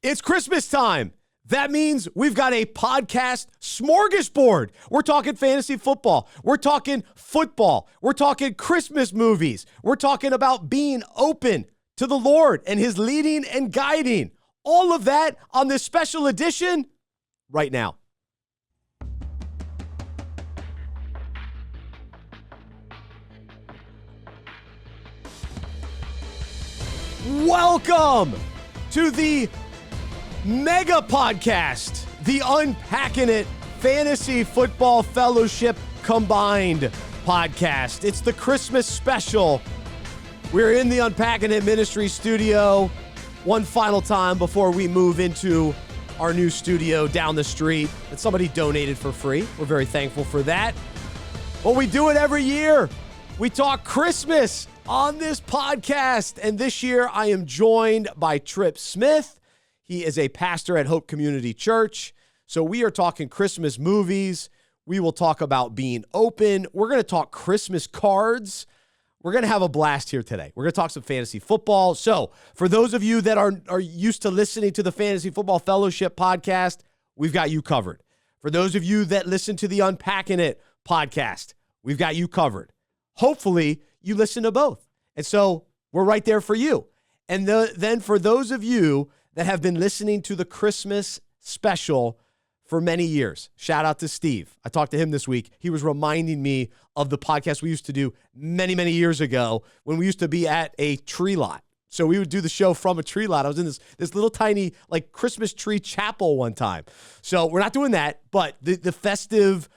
It's Christmas time. That means we've got a podcast smorgasbord. We're talking fantasy football. We're talking football. We're talking Christmas movies. We're talking about being open to the Lord and his leading and guiding. All of that on this special edition right now. Welcome to the mega podcast, the Unpacking It Fantasy Football Fellowship Combined podcast. It's the Christmas special. We're in the Unpacking It Ministry studio one final time before we move into our new studio down the street that somebody donated for free. We're very thankful for that. But we do it every year. We talk Christmas on this podcast. And this year I am joined by Trip Smith. He is a pastor at Hope Community Church. So we are talking Christmas movies. We will talk about being open. We're going to talk Christmas cards. We're going to have a blast here today. We're going to talk some fantasy football. So for those of you that are used to listening to the Fantasy Football Fellowship podcast, we've got you covered. For those of you that listen to the Unpacking It podcast, we've got you covered. Hopefully you listen to both. And so we're right there for you. And then for those of you that have been listening to the Christmas special for many years, shout out to Steve. I talked to him this week. He was reminding me of the podcast we used to do many, many years ago when we used to be at a tree lot. So we would do the show from a tree lot. I was in this little tiny like Christmas tree chapel one time. So we're not doing that, but the festive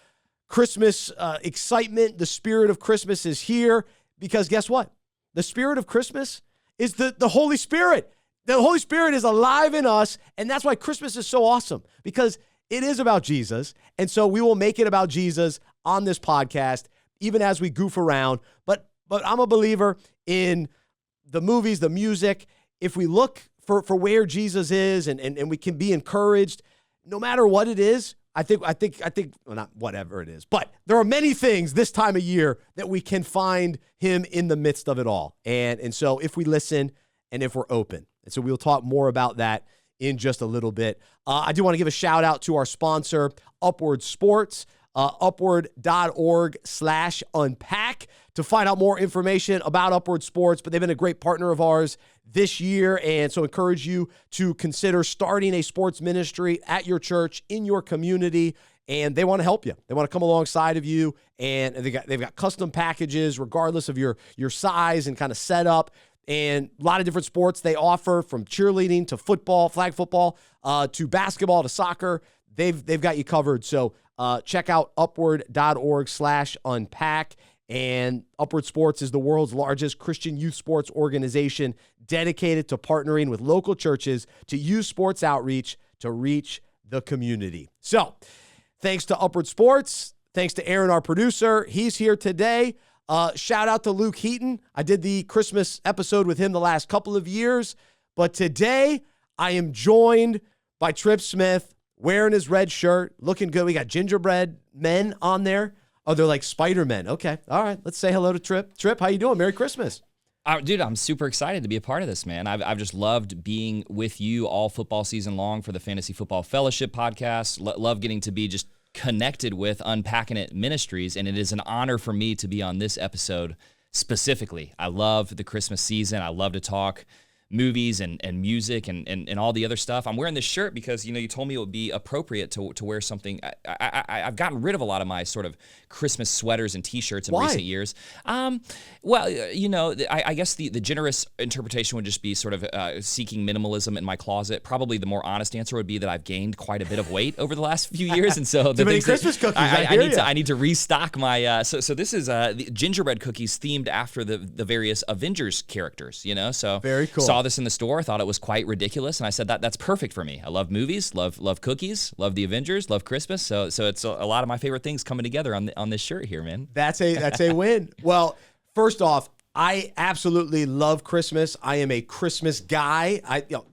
Christmas excitement, the spirit of Christmas is here because guess what? The spirit of Christmas is the Holy Spirit. The Holy Spirit is alive in us, and that's why Christmas is so awesome because it is about Jesus, and so we will make it about Jesus on this podcast, even as we goof around. But I'm a believer in the movies, the music. If we look for where Jesus is and we can be encouraged, no matter what it is, I think, well, not whatever it is, but there are many things this time of year that we can find him in the midst of it all. And so if we listen and if we're open. And so we'll talk more about that in just a little bit. I do want to give a shout out to our sponsor, Upward Sports, upward.org/unpack to find out more information about Upward Sports, but they've been a great partner of ours this year. And so encourage you to consider starting a sports ministry at your church, in your community, and they want to help you. They want to come alongside of you, and they've got custom packages regardless of your size and kind of setup. And a lot of different sports they offer, from cheerleading to football, flag football, to basketball to soccer. They've got you covered. So check out upward.org/unpack. And Upward Sports is the world's largest Christian youth sports organization dedicated to partnering with local churches to use sports outreach to reach the community. So thanks to Upward Sports. Thanks to Aaron, our producer. He's here today. Shout out to Luke Heaton. I did the Christmas episode with him the last couple of years. But today, I am joined by Trip Smith, wearing his red shirt, looking good. We got gingerbread men on there. Oh, they're like Spider-Men. Okay. All right. Let's say hello to Trip. Trip, how you doing? Merry Christmas. Dude, I'm super excited to be a part of this, man. I've just loved being with you all football season long for the Fantasy Football Fellowship podcast. Love getting to be just connected with Unpacking It Ministries, and it is an honor for me to be on this episode specifically. I love the Christmas season. I love to talk movies and music and all the other stuff. I'm wearing this shirt because, you told me it would be appropriate to wear something. I've gotten rid of a lot of my sort of Christmas sweaters and T-shirts in recent years. Well, I guess the generous interpretation would just be sort of seeking minimalism in my closet. Probably the more honest answer would be that I've gained quite a bit of weight over the last few years, and so too many Christmas cookies. I need to restock my. So this is the gingerbread cookies themed after the various Avengers characters. So very cool. Saw this in the store, thought it was quite ridiculous, and I said that's perfect for me. I love movies, love cookies, love the Avengers, love Christmas. So it's a lot of my favorite things coming together on this shirt here, man. That's a win. Well, first off, I absolutely love Christmas. I am a Christmas guy.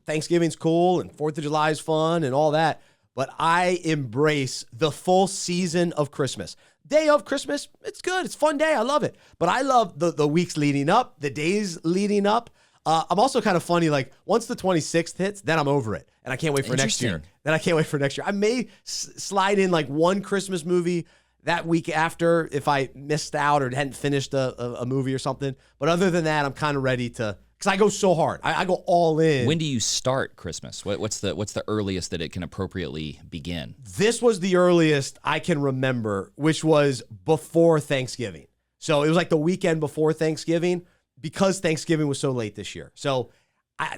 Thanksgiving's cool and 4th of July is fun and all that, but I embrace the full season of Christmas. Day of Christmas, it's good. It's a fun day. I love it. But I love the weeks leading up, the days leading up. I'm also kind of funny. Like once the 26th hits, then I'm over it, and I can't wait for next year. Then I can't wait for next year. I may slide in like one Christmas movie that week after if I missed out or hadn't finished a movie or something. But other than that, I'm kind of ready to, because I go so hard. I go all in. When do you start Christmas? What's the earliest that it can appropriately begin? This was the earliest I can remember, which was before Thanksgiving. So it was like the weekend before Thanksgiving, because Thanksgiving was so late this year. So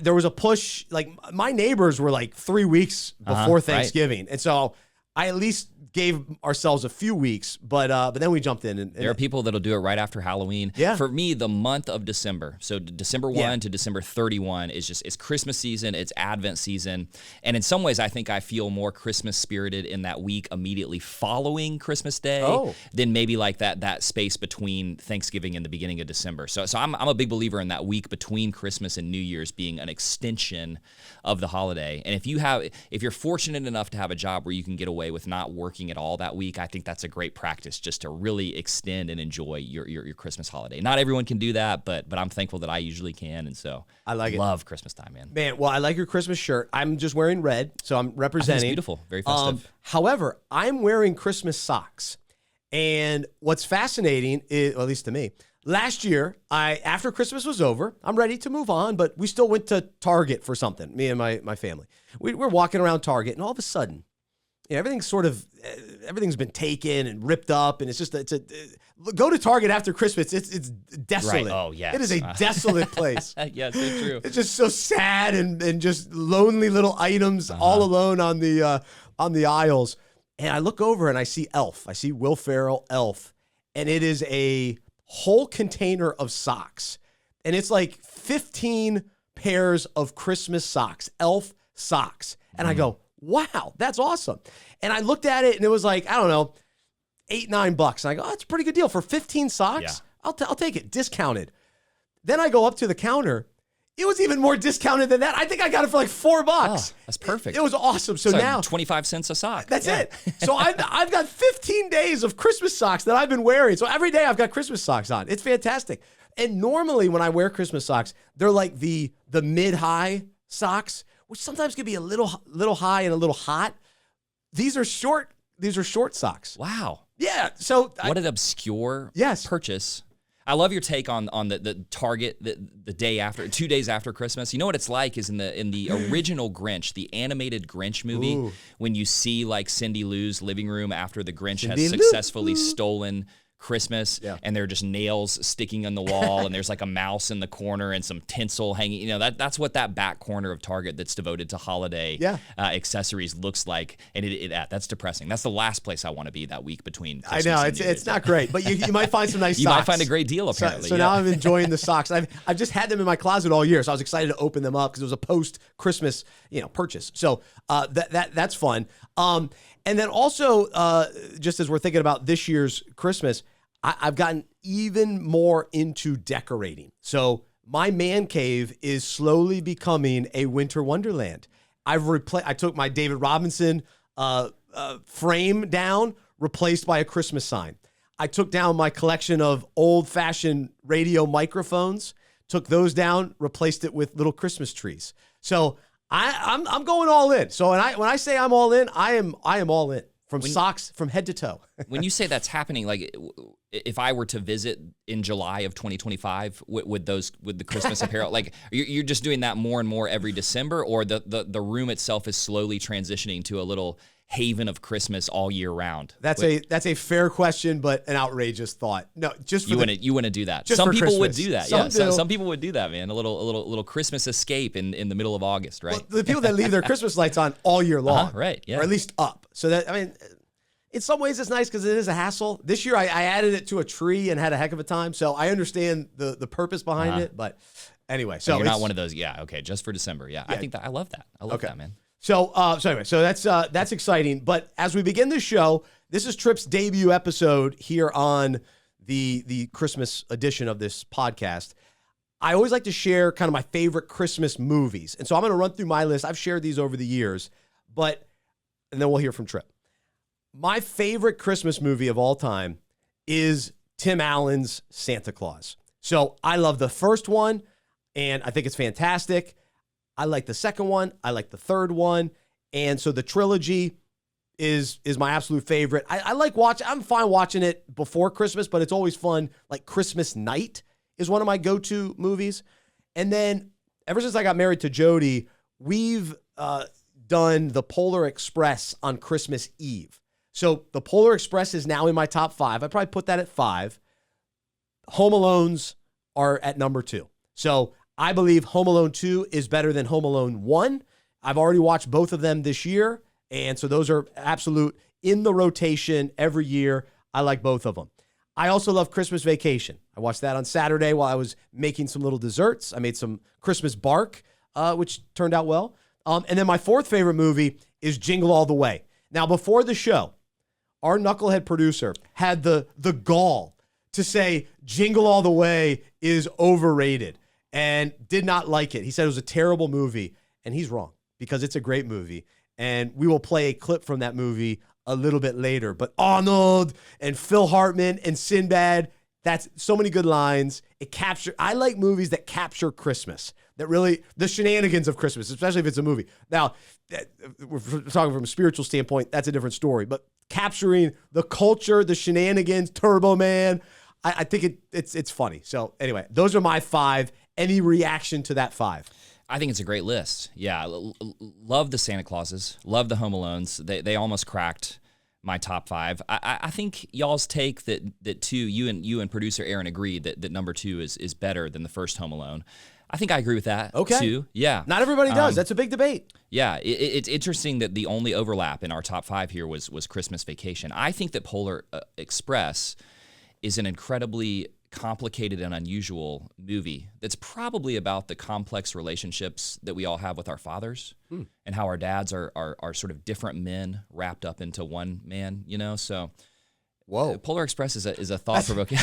there was a push. Like my neighbors were like 3 weeks before Thanksgiving. Right. And so I at least gave ourselves a few weeks, but then we jumped in. And there are people that'll do it right after Halloween. Yeah. For me, the month of December, so December 1 to December 31 it's Christmas season, it's Advent season. And in some ways, I think I feel more Christmas spirited in that week immediately following Christmas Day than maybe like that space between Thanksgiving and the beginning of December. So I'm a big believer in that week between Christmas and New Year's being an extension of the holiday. And if you're fortunate enough to have a job where you can get away with not working at all that week, I think that's a great practice just to really extend and enjoy your Christmas holiday. Not everyone can do that, but I'm thankful that I usually can, and so I love Christmas time, man. Man, well, I like your Christmas shirt. I'm just wearing red, so I'm representing. It's beautiful, very festive. However, I'm wearing Christmas socks, and what's fascinating is, well, at least to me, last year, after Christmas was over, I'm ready to move on, but we still went to Target for something, me and my family. We're walking around Target, and all of a sudden, everything's been taken and ripped up, and go to Target after Christmas. It's desolate. Right. Oh, yes. It is a desolate place. Yes, it's true. It's just so sad and just lonely little items all alone on the aisles. And I look over and I see Elf. I see Will Ferrell, Elf, and it is a whole container of socks, and it's like 15 pairs of Christmas socks, Elf socks, and I go, wow, that's awesome. And I looked at it and it was like, I don't know, $8-9. And I go, oh, that's a pretty good deal for 15 socks. Yeah. I'll take it, discounted. Then I go up to the counter. It was even more discounted than that. I think I got it for like $4. Oh, that's perfect. It was awesome. So it's now like 25 cents a sock. That's it. So I've got 15 days of Christmas socks that I've been wearing. So every day I've got Christmas socks on. It's fantastic. And normally when I wear Christmas socks, they're like the mid-high socks, which sometimes can be a little high and a little hot. These are short socks. Wow. Yeah. So what an obscure purchase. I love your take on the Target the day after, 2 days after Christmas. You know what it's like is in the original Grinch, the animated Grinch movie, when you see like Cindy Lou's living room after the Grinch has successfully stolen Christmas, and there are just nails sticking on the wall, and there's like a mouse in the corner and some tinsel hanging. You know, that's what that back corner of Target that's devoted to holiday accessories looks like, and that's depressing. That's the last place I want to be that week between Christmas I know and it's not great, but you might find some nice socks. You might find a great deal apparently. So now I'm enjoying the socks. I've just had them in my closet all year, so I was excited to open them up because it was a post Christmas purchase. So that's fun. And then also, just as we're thinking about this year's Christmas, I've gotten even more into decorating. So my man cave is slowly becoming a winter wonderland. I took my David Robinson frame down, replaced by a Christmas sign. I took down my collection of old-fashioned radio microphones, took those down, replaced it with little Christmas trees. So I'm going all in. So when I say I'm all in, I am all in socks from head to toe. When you say that's happening, like if I were to visit in July of 2025, would the Christmas apparel, like you're just doing that more and more every December, or the room itself is slowly transitioning to a little haven of Christmas all year round? That's a fair question, but an outrageous thought. No, just for you want to do that. Just some for people Christmas. would do that. Some people would do that, man. A little Christmas escape in the middle of August, right? Well, the people that leave their Christmas lights on all year long, right? Yeah, or at least up. So that in some ways it's nice because it is a hassle. This year I added it to a tree and had a heck of a time. So I understand the purpose behind it, but anyway. So you're not one of those. Yeah, okay, just for December. Yeah, I think that I love that. I love that, man. So anyway, that's exciting. But as we begin this show, this is Trip's debut episode here on the Christmas edition of this podcast. I always like to share kind of my favorite Christmas movies. And so I'm going to run through my list. I've shared these over the years, and then we'll hear from Trip. My favorite Christmas movie of all time is Tim Allen's Santa Claus. So I love the first one, and I think it's fantastic. I like the second one. I like the third one. And so the trilogy is my absolute favorite. I like watching. I'm fine watching it before Christmas, but it's always fun. Like Christmas Night is one of my go-to movies. And then ever since I got married to Jody, we've done the Polar Express on Christmas Eve. So the Polar Express is now in my top 5. I'd probably put that at 5. Home Alones are at number 2. So I believe Home Alone 2 is better than Home Alone 1. I've already watched both of them this year, and so those are absolute in the rotation every year. I like both of them. I also love Christmas Vacation. I watched that on Saturday while I was making some little desserts. I made some Christmas bark, which turned out well. And then my fourth favorite movie is Jingle All the Way. Now, before the show, our knucklehead producer had the gall to say Jingle All the Way is overrated and did not like it. He said it was a terrible movie, and he's wrong because it's a great movie. And we will play a clip from that movie a little bit later. But Arnold and Phil Hartman and Sinbad, that's so many good lines. I like movies that capture Christmas, that really, the shenanigans of Christmas, especially if it's a movie. Now, we're talking from a spiritual standpoint, that's a different story. But capturing the culture, the shenanigans, Turbo Man, I think it's funny. So anyway, those are my 5. Any reaction to that 5? I think it's a great list. Yeah, love the Santa Clauses, love the Home Alones. They almost cracked my top 5. I think y'all's take that 2, you and producer Aaron agreed that number 2 is better than the first Home Alone. I think I agree with that. Okay. Too. Yeah. Not everybody does. That's a big debate. Yeah, it's interesting that the only overlap in our top 5 here was Christmas Vacation. I think that Polar Express is an incredibly complicated and unusual movie that's probably about the complex relationships that we all have with our fathers and how our dads are sort of different men wrapped up into one man, so whoa, Polar Express is a thought provoking.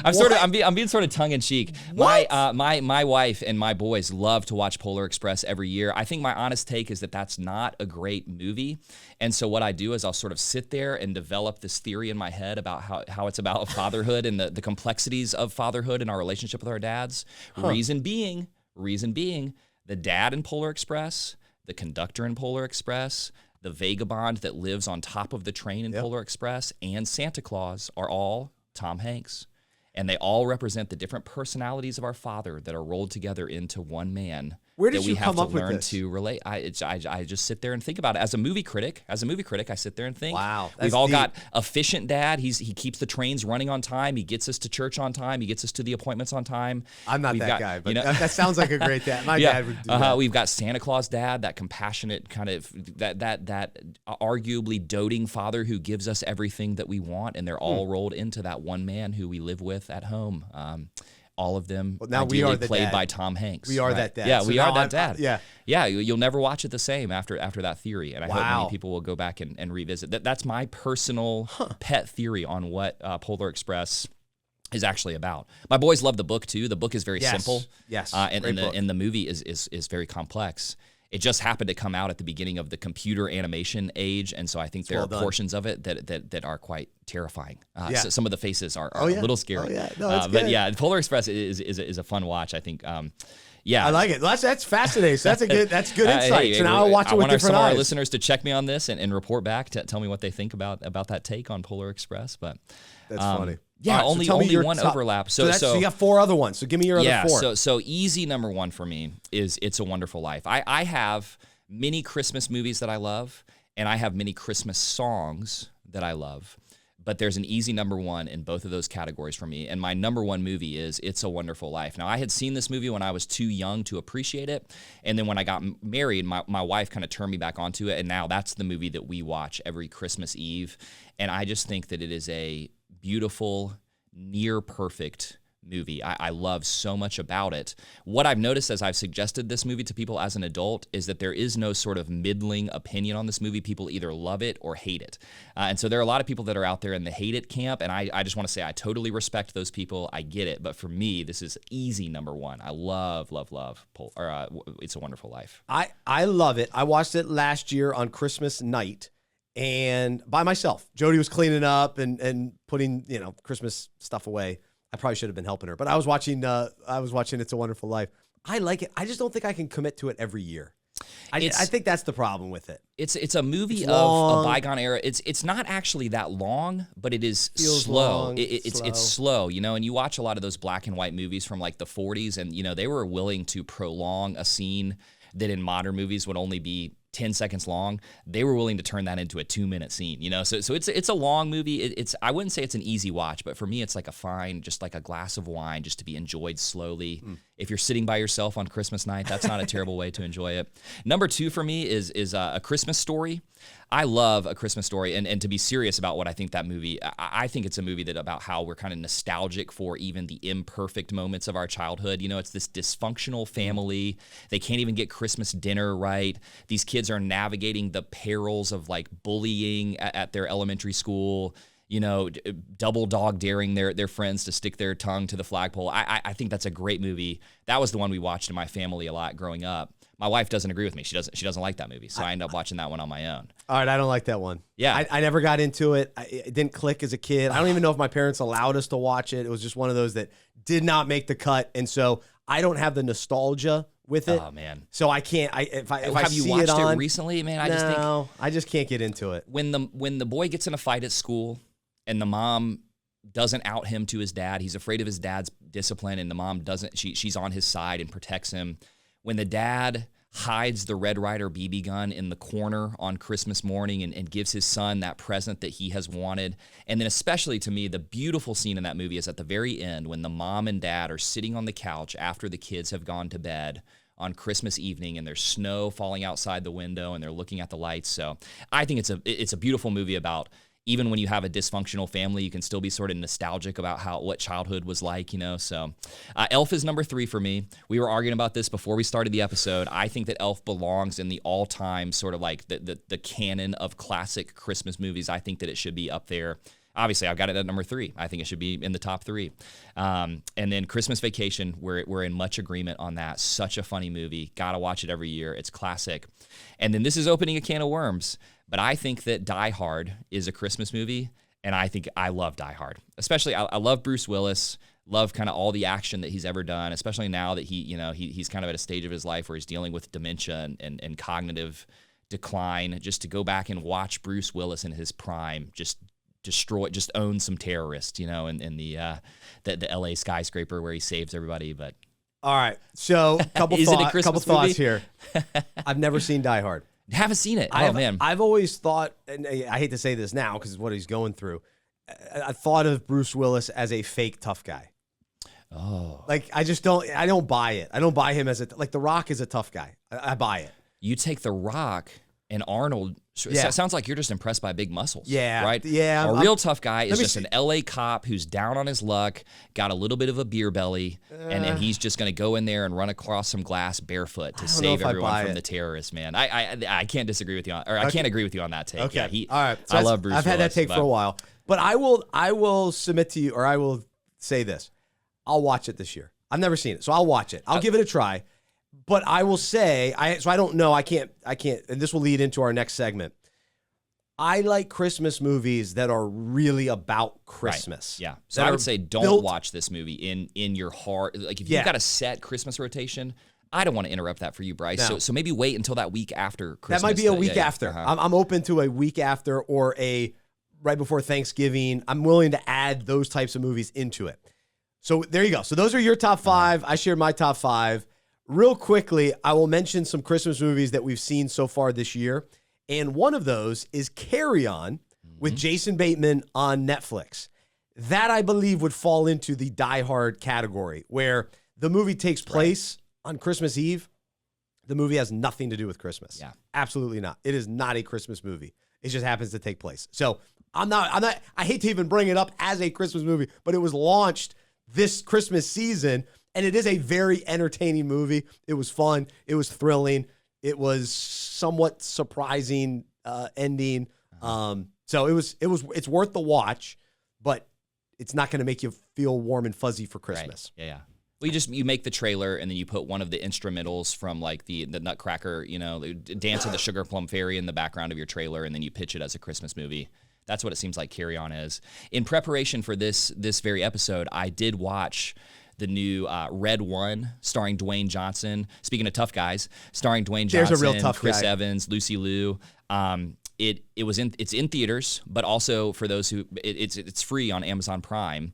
I'm being sort of tongue in cheek. My wife and my boys love to watch Polar Express every year. I think my honest take is that that's not a great movie. And so what I do is I'll sort of sit there and develop this theory in my head about how it's about fatherhood and the complexities of fatherhood and our relationship with our dads. Reason being, the dad in Polar Express, the conductor in Polar Express, the vagabond that lives on top of the train in Polar Express, and Santa Claus are all Tom Hanks. And they all represent the different personalities of our father that are rolled together into one man. Where did you come up with this? That we have to learn to relate. I just sit there and think about it. As a movie critic, I sit there and think. Wow, we've all got efficient dad. He keeps the trains running on time. He gets us to church on time. He gets us to the appointments on time. I'm not that guy, but that sounds like a great dad. My dad would do that. We've got Santa Claus dad, that compassionate kind of that arguably doting father who gives us everything that we want, and they're all rolled into that one man who we live with at home. All of them ideally played by Tom Hanks. We are that dad. Yeah, we are that dad. Yeah. You'll never watch it the same after that theory, and I hope many people will go back and revisit. That's my personal pet theory on what Polar Express is actually about. My boys love the book too. The book is very simple. Yes. And the movie is very complex. It just happened to come out at the beginning of the computer animation age, and so I think there are portions of it that are quite terrifying. So some of the faces are a little scary. But yeah, Polar Express is a fun watch, I think. Yeah, I like it. That's fascinating. So that's good insight. So now I'll watch it with different eyes. I want some of our listeners to check me on this and report back to tell me what they think about that take on Polar Express. But that's funny. Yeah, right, only one overlap. So you got 4 other ones. So give me your other 4. So easy number 1 for me is It's a Wonderful Life. I have many Christmas movies that I love, and I have many Christmas songs that I love. But there's an easy number 1 in both of those categories for me. And my number 1 movie is It's a Wonderful Life. Now, I had seen this movie when I was too young to appreciate it. And then when I got married, my wife kind of turned me back onto it. And now that's the movie that we watch every Christmas Eve. And I just think that it is a beautiful, near perfect movie. I love so much about it. What I've noticed as I've suggested this movie to people as an adult is that there is no sort of middling opinion on this movie. People either love it or hate it. And so there are a lot of people that are out there in the hate it camp, and I just want to say I totally respect those people. I get it. But for me, this is easy number 1. I love It's a Wonderful Life. I love it. I watched it last year on Christmas night, and by myself. Jody was cleaning up and putting, Christmas stuff away. I probably should have been helping her, but I was watching It's a Wonderful Life I like it. I just don't think I can commit to it every year. I think that's the problem with it. It's a movie of a bygone era. It's not actually that long, but it is slow. Long, It's slow, you know. And you watch a lot of those black and white movies from like the 40s, and you know they were willing to prolong a scene that in modern movies would only be 10 seconds long. They were willing to turn that into a 2-minute scene, you know? So it's a long movie. I wouldn't say it's an easy watch, but for me, it's like a fine, just like a glass of wine, just to be enjoyed slowly. If you're sitting by yourself on Christmas night, that's not a terrible way to enjoy it. Number 2 for me is A Christmas Story. I love A Christmas Story, and to be serious about what I think that movie, I think it's a movie that about how we're kind of nostalgic for even the imperfect moments of our childhood. You know, it's this dysfunctional family. They can't even get Christmas dinner right. These kids are navigating the perils of like bullying at their elementary school. You know, double dog daring their friends to stick their tongue to the flagpole. I think that's a great movie. That was the one we watched in my family a lot growing up. My wife doesn't agree with me. She doesn't like that movie, so I end up watching that one on my own. All right, I don't like that one. Yeah. I never got into it. It didn't click as a kid. I don't even know if my parents allowed us to watch it. It was just one of those that did not make the cut, and so I don't have the nostalgia with it. Oh man! So I can't. If I have you see watched it on recently, man? I just can't get into it. When the boy gets in a fight at school, and the mom doesn't out him to his dad, he's afraid of his dad's discipline, and the mom doesn't. She's on his side and protects him. When the dad hides the Red Ryder BB gun in the corner on Christmas morning and gives his son that present that he has wanted. And then especially to me, the beautiful scene in that movie is at the very end when the mom and dad are sitting on the couch after the kids have gone to bed on Christmas evening, and there's snow falling outside the window and they're looking at the lights. So I think it's a beautiful movie about even when you have a dysfunctional family, you can still be sort of nostalgic about what childhood was like, you know? So Elf is number 3 for me. We were arguing about this before we started the episode. I think that Elf belongs in the all-time sort of like the canon of classic Christmas movies. I think that it should be up there. Obviously, I've got it at number 3. I think it should be in the top 3. And then Christmas Vacation, we're in much agreement on that. Such a funny movie. Got to watch it every year. It's classic. And then this is opening a can of worms. But I think that Die Hard is a Christmas movie, and I think I love Die Hard. Especially, I love Bruce Willis, love kind of all the action that he's ever done, especially now that he's kind of at a stage of his life where he's dealing with dementia and cognitive decline. Just to go back and watch Bruce Willis in his prime just own some terrorists, you know, in the LA skyscraper where he saves everybody. But all right, so couple thoughts here. I've never seen Die Hard. Haven't seen it. Man. I've always thought, and I hate to say this now because it's what he's going through, I thought of Bruce Willis as a fake tough guy. Oh. Like, I don't buy it. I don't buy him as like The Rock is a tough guy. I buy it. You take The Rock and Arnold. Yeah. It sounds like you're just impressed by big muscles. Yeah. Right? Yeah. A real tough guy is just an LA cop who's down on his luck, got a little bit of a beer belly, and he's just going to go in there and run across some glass barefoot to save everyone from the terrorists, man. I can't disagree with you on, or I can't agree with you on that take. Okay. Yeah, all right. So I love Bruce Willis. I've had that take for a while. But I will submit to you, or I will say this. I'll watch it this year. I've never seen it, so I'll watch it. I'll give it a try. But I will say, so I don't know, I can't, and this will lead into our next segment. I like Christmas movies that are really about Christmas. Right. Yeah. So I would say don't watch this movie in your heart. Like if you've got a set Christmas rotation, I don't want to interrupt that for you, Bryce. No. So maybe wait until that week after Christmas. That might be a week after. Uh-huh. I'm open to a week after or a right before Thanksgiving. I'm willing to add those types of movies into it. So there you go. So those are your top 5. I shared my top 5. Real quickly, I will mention some Christmas movies that we've seen so far this year. And one of those is Carry On with Jason Bateman on Netflix. That, I believe, would fall into the Die Hard category, where the movie takes place on Christmas Eve. The movie has nothing to do with Christmas. Yeah. Absolutely not. It is not a Christmas movie. It just happens to take place. So I hate to even bring it up as a Christmas movie, but it was launched this Christmas season, and it is a very entertaining movie. It was fun. It was thrilling. It was somewhat surprising ending. So it's worth the watch, but it's not going to make you feel warm and fuzzy for Christmas. Right. Yeah. Well, you make the trailer and then you put one of the instrumentals from like the Nutcracker, you know, the Dance of the Sugar Plum Fairy in the background of your trailer, and then you pitch it as a Christmas movie. That's what it seems like Carry On is. In preparation for this very episode, I did watch the new Red One, starring Dwayne Johnson. Speaking of tough guys, starring Dwayne Johnson, There's a real tough Chris guy. Evans, Lucy Liu. It's in theaters, but also for those who it's free on Amazon Prime.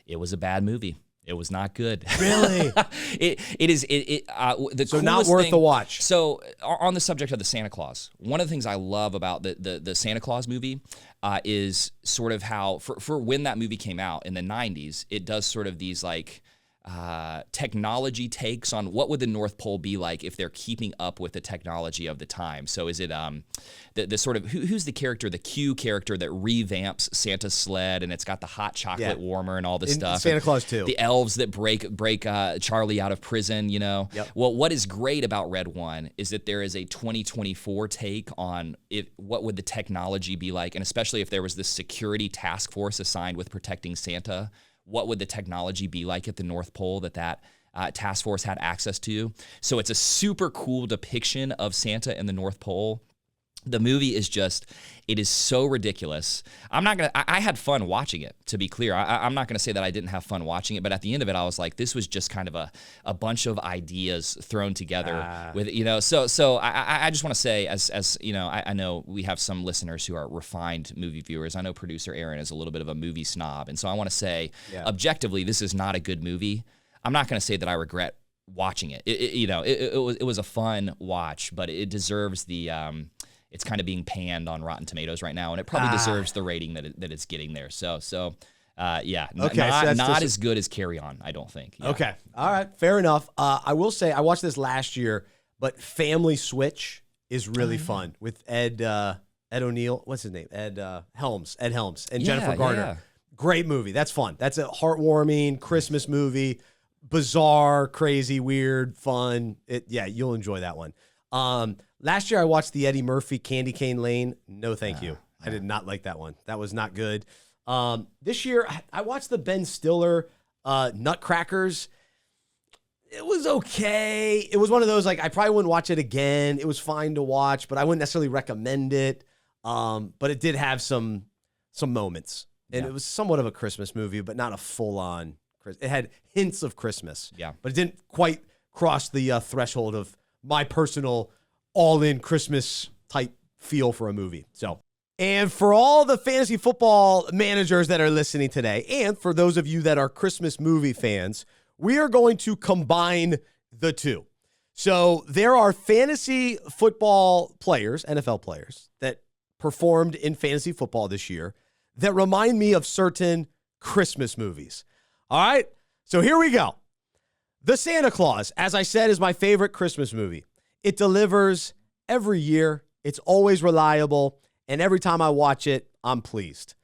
It was a bad movie. It was not good. Really? So not worth the watch. So on the subject of the Santa Claus, one of the things I love about the Santa Claus movie is sort of how for when that movie came out in the 90s, it does sort of these like technology takes on what would the North Pole be like if they're keeping up with the technology of the time. So is it the sort of who's the character, the Q character that revamps Santa's sled and it's got the hot chocolate warmer and all this stuff. Santa Claus 2. The elves that break Charlie out of prison, you know. Yep. Well, what is great about Red One is that there is a 2024 take on what would the technology be like, and especially if there was this security task force assigned with protecting Santa. What would the technology be like at the North Pole that task force had access to? So it's a super cool depiction of Santa and the North Pole. The movie is it is so ridiculous. I had fun watching it, to be clear. I'm not going to say that I didn't have fun watching it, but at the end of it, I was like, this was just kind of a bunch of ideas thrown together with, you know, so I just want to say, as you know, I know we have some listeners who are refined movie viewers. I know producer Aaron is a little bit of a movie snob. And so I want to say, objectively, this is not a good movie. I'm not going to say that I regret watching it. It was a fun watch, but it deserves the, it's kind of being panned on Rotten Tomatoes right now, and it probably deserves the rating that it's getting there. Not as good as Carry On, I don't think. Yeah. Okay, all right, fair enough. I will say I watched this last year, but Family Switch is really fun with Ed O'Neill. What's his name? Ed Helms, and Jennifer Garner. Yeah. Great movie. That's fun. That's a heartwarming Christmas movie. Bizarre, crazy, weird, fun. You'll enjoy that one. Last year I watched the Eddie Murphy Candy Cane Lane. No, thank you. I did not like that one. That was not good. This year I watched the Ben Stiller Nutcrackers. It was okay. It was one of those, like, I probably wouldn't watch it again. It was fine to watch, but I wouldn't necessarily recommend it. But it did have some moments. And it was somewhat of a Christmas movie, but not a full-on Christmas. It had hints of Christmas. Yeah. But it didn't quite cross the threshold of my personal all-in Christmas type feel for a movie. So, and for all the fantasy football managers that are listening today, and for those of you that are Christmas movie fans, we are going to combine the two. So there are fantasy football players, NFL players, that performed in fantasy football this year that remind me of certain Christmas movies. All right, so here we go. The Santa Claus, as I said, is my favorite Christmas movie. It delivers every year. It's always reliable. And every time I watch it, I'm pleased.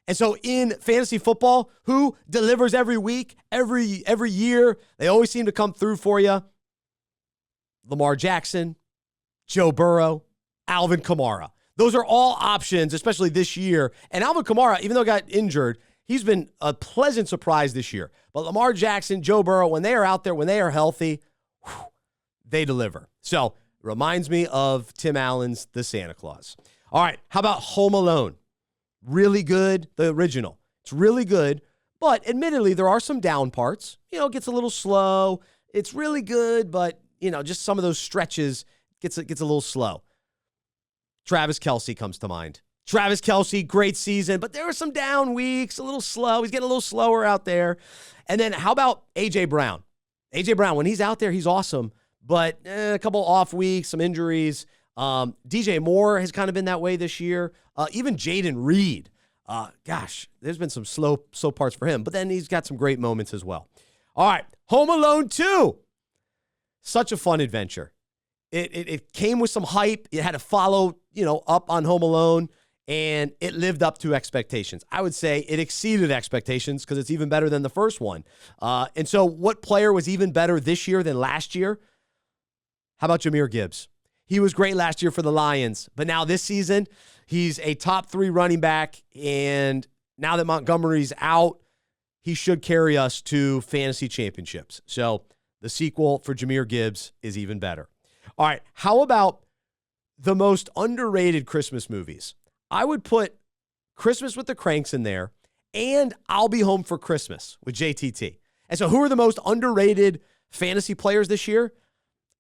And so in fantasy football, who delivers every week, every year? They always seem to come through for you. Lamar Jackson, Joe Burrow, Alvin Kamara. Those are all options, especially this year. And Alvin Kamara, even though he got injured, he's been a pleasant surprise this year. But Lamar Jackson, Joe Burrow, when they are out there, when they are healthy, they deliver. So, reminds me of Tim Allen's The Santa Claus. All right, how about Home Alone? Really good, the original. It's really good, but admittedly, there are some down parts. You know, it gets a little slow. It's really good, but, you know, just some of those stretches gets a little slow. Travis Kelce comes to mind. Travis Kelce, great season, but there were some down weeks, a little slow. He's getting a little slower out there. And then how about A.J. Brown? A.J. Brown, when he's out there, he's awesome, but a couple off weeks, some injuries. DJ Moore has kind of been that way this year. Even Jaden Reed. There's been some slow parts for him, but then he's got some great moments as well. All right, Home Alone 2. Such a fun adventure. It came with some hype. It had to follow, up on Home Alone, and it lived up to expectations. I would say it exceeded expectations because it's even better than the first one. And so what player was even better this year than last year? How about Jahmyr Gibbs? He was great last year for the Lions, but now this season, he's a top 3 running back, and now that Montgomery's out, he should carry us to fantasy championships. So the sequel for Jahmyr Gibbs is even better. All right, how about the most underrated Christmas movies? I would put Christmas with the Cranks in there, and I'll Be Home for Christmas with JTT. And so who are the most underrated fantasy players this year?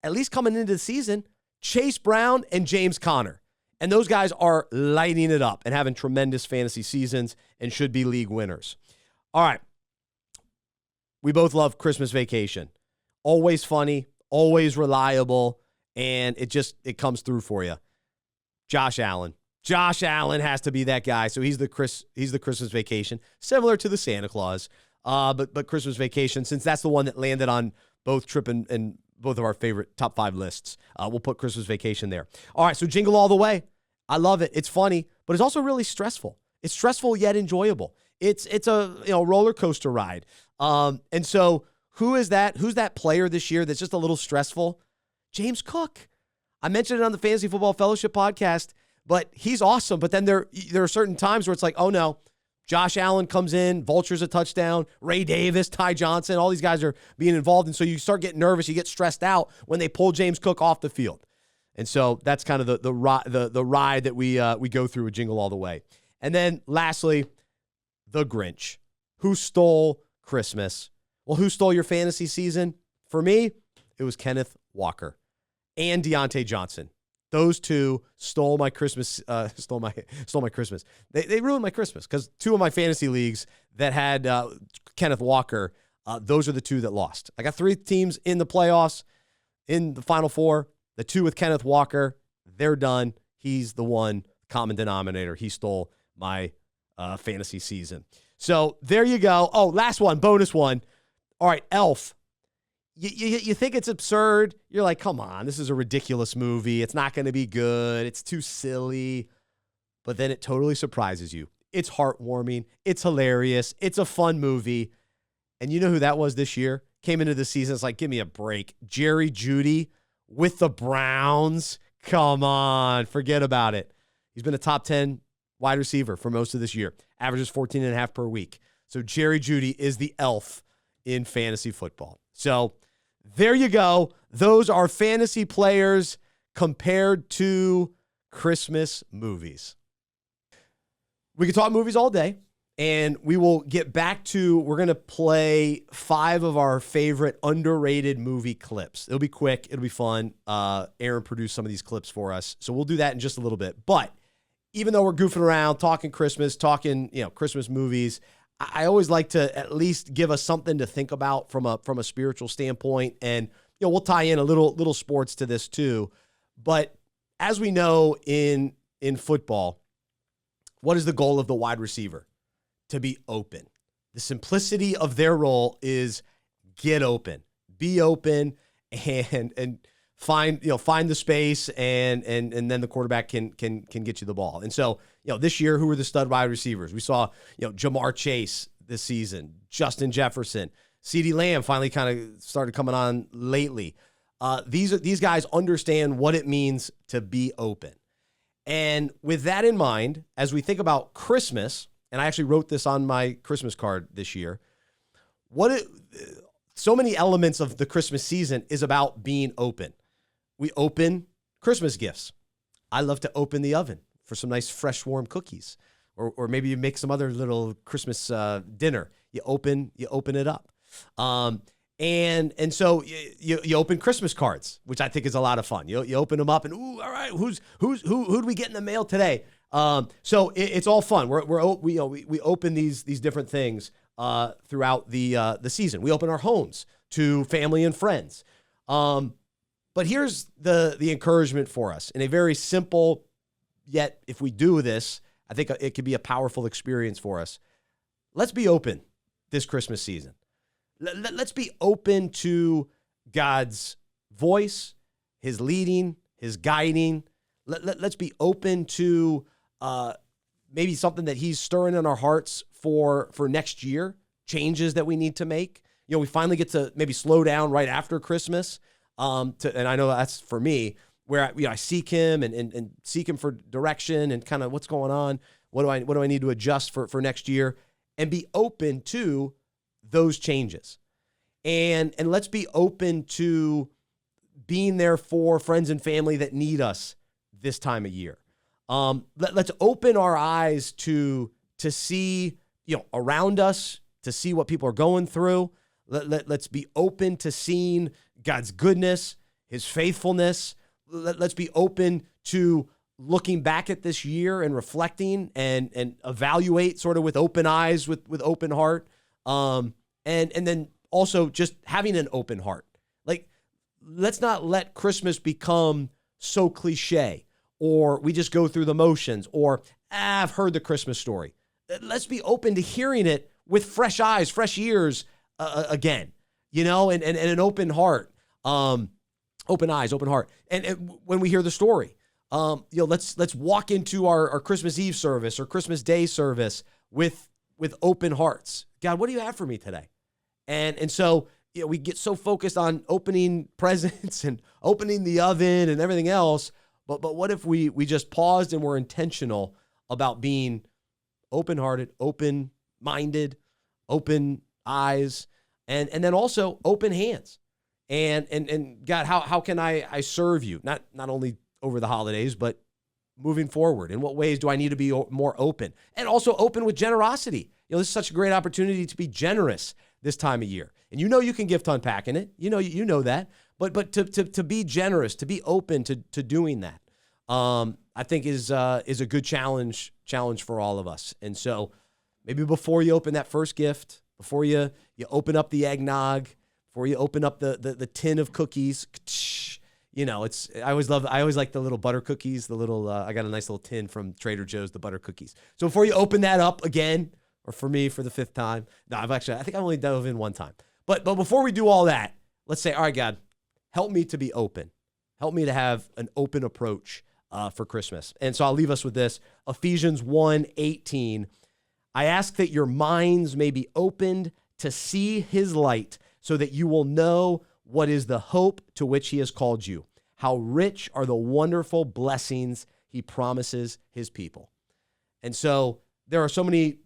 At least coming into the season, Chase Brown and James Conner. And those guys are lighting it up and having tremendous fantasy seasons and should be league winners. All right. We both love Christmas Vacation. Always funny, always reliable, and it comes through for you. Josh Allen. Josh Allen has to be that guy. So he's the Christmas Vacation, similar to the Santa Claus. But Christmas Vacation, since that's the one that landed on both Trip and both of our favorite top 5 lists, we'll put Christmas Vacation there. All right, so Jingle All the Way. I love it. It's funny, but it's also really stressful. It's stressful yet enjoyable. It's a roller coaster ride. And so who's that player this year that's just a little stressful? James Cook. I mentioned it on the Fantasy Football Fellowship podcast, but he's awesome. But then there are certain times where it's like, oh no, Josh Allen comes in, vultures a touchdown, Ray Davis, Ty Johnson, all these guys are being involved. And so you start getting nervous, you get stressed out when they pull James Cook off the field. And so that's kind of the ride that we go through with Jingle All the Way. And then lastly, the Grinch. Who stole Christmas? Well, who stole your fantasy season? For me, it was Kenneth Walker and Deontay Johnson. Those two stole my Christmas. Stole my Christmas. They ruined my Christmas because 2 of my fantasy leagues that had Kenneth Walker, those are the 2 that lost. I got 3 teams in the playoffs, in the Final Four. The 2 with Kenneth Walker, they're done. He's the one common denominator. He stole my fantasy season. So there you go. Oh, last one, bonus one. All right, Elf. You think it's absurd. You're like, come on, this is a ridiculous movie. It's not going to be good. It's too silly. But then it totally surprises you. It's heartwarming. It's hilarious. It's a fun movie. And you know who that was this year? Came into the season. It's like, give me a break. Jerry Jeudy with the Browns. Come on, forget about it. He's been a top 10 wide receiver for most of this year. Averages 14.5 per week. So Jerry Jeudy is the elf in fantasy football. So there you go. Those are fantasy players compared to Christmas movies. We could talk movies all day, and we will get back to, we're going to play 5 of our favorite underrated movie clips. It'll be quick. It'll be fun. Aaron produced some of these clips for us, so we'll do that in just a little bit. But even though we're goofing around, talking Christmas, talking Christmas movies, I always like to at least give us something to think about from a spiritual standpoint. And we'll tie in a little sports to this too. But as we know in football, what is the goal of the wide receiver? To be open. The simplicity of their role is get open, be open, and find the space, and then the quarterback can get you the ball. And so this year, who were the stud wide receivers? We saw Jamar Chase this season, Justin Jefferson, CeeDee Lamb finally kind of started coming on lately. These guys understand what it means to be open. And with that in mind, as we think about Christmas, and I actually wrote this on my Christmas card this year, so many elements of the Christmas season is about being open. We open Christmas gifts. I love to open the oven for some nice, fresh, warm cookies, or maybe you make some other little Christmas dinner. You open it up, and so you open Christmas cards, which I think is a lot of fun. You open them up, and ooh, all right, who do we get in the mail today? So it's all fun. We open these different things throughout the season. We open our homes to family and friends. But here's the encouragement for us in a very simple, yet if we do this, I think it could be a powerful experience for us. Let's be open this Christmas season. Let's be open to God's voice, his leading, his guiding. Let's be open to maybe something that he's stirring in our hearts for next year, changes that we need to make. We finally get to maybe slow down right after Christmas. And I know that's for me, where I seek him and seek him for direction and kind of what's going on. What do I need to adjust for next year, and be open to those changes. And let's be open to being there for friends and family that need us this time of year. Let's open our eyes to see, around us, to see what people are going through. Let's be open to seeing God's goodness, his faithfulness. Let's be open to looking back at this year and reflecting and evaluate sort of with open eyes, with open heart. And then also just having an open heart. Like, let's not let Christmas become so cliche, or we just go through the motions, or I've heard the Christmas story. Let's be open to hearing it with fresh eyes, fresh ears again, and an open heart, open eyes, open heart. And when we hear the story, let's walk into our Christmas Eve service or Christmas Day service with open hearts. God, what do you have for me today? And so we get so focused on opening presents and opening the oven and everything else. But what if we just paused and were intentional about being open-hearted, open-minded, open eyes, and then also open hands. And God, how can I serve you? Not only over the holidays, but moving forward. In what ways do I need to be more open? And also open with generosity. This is such a great opportunity to be generous this time of year. And you can gift Unpacking It. You know that. But to be generous, to be open to doing that, I think is a good challenge for all of us. And so maybe before you open that first gift, before you open up the eggnog, before you open up the tin of cookies, I always like the little butter cookies, the little I got a nice little tin from Trader Joe's, the butter cookies. So before you open that up again, or for me for the fifth time, no, I think I've only dove in one time. But before we do all that, let's say, all right, God, help me to be open. Help me to have an open approach for Christmas. And so I'll leave us with this. Ephesians 1:18. I ask that your minds may be opened to see his light, so that you will know what is the hope to which he has called you, how rich are the wonderful blessings he promises his people. And so there are so many,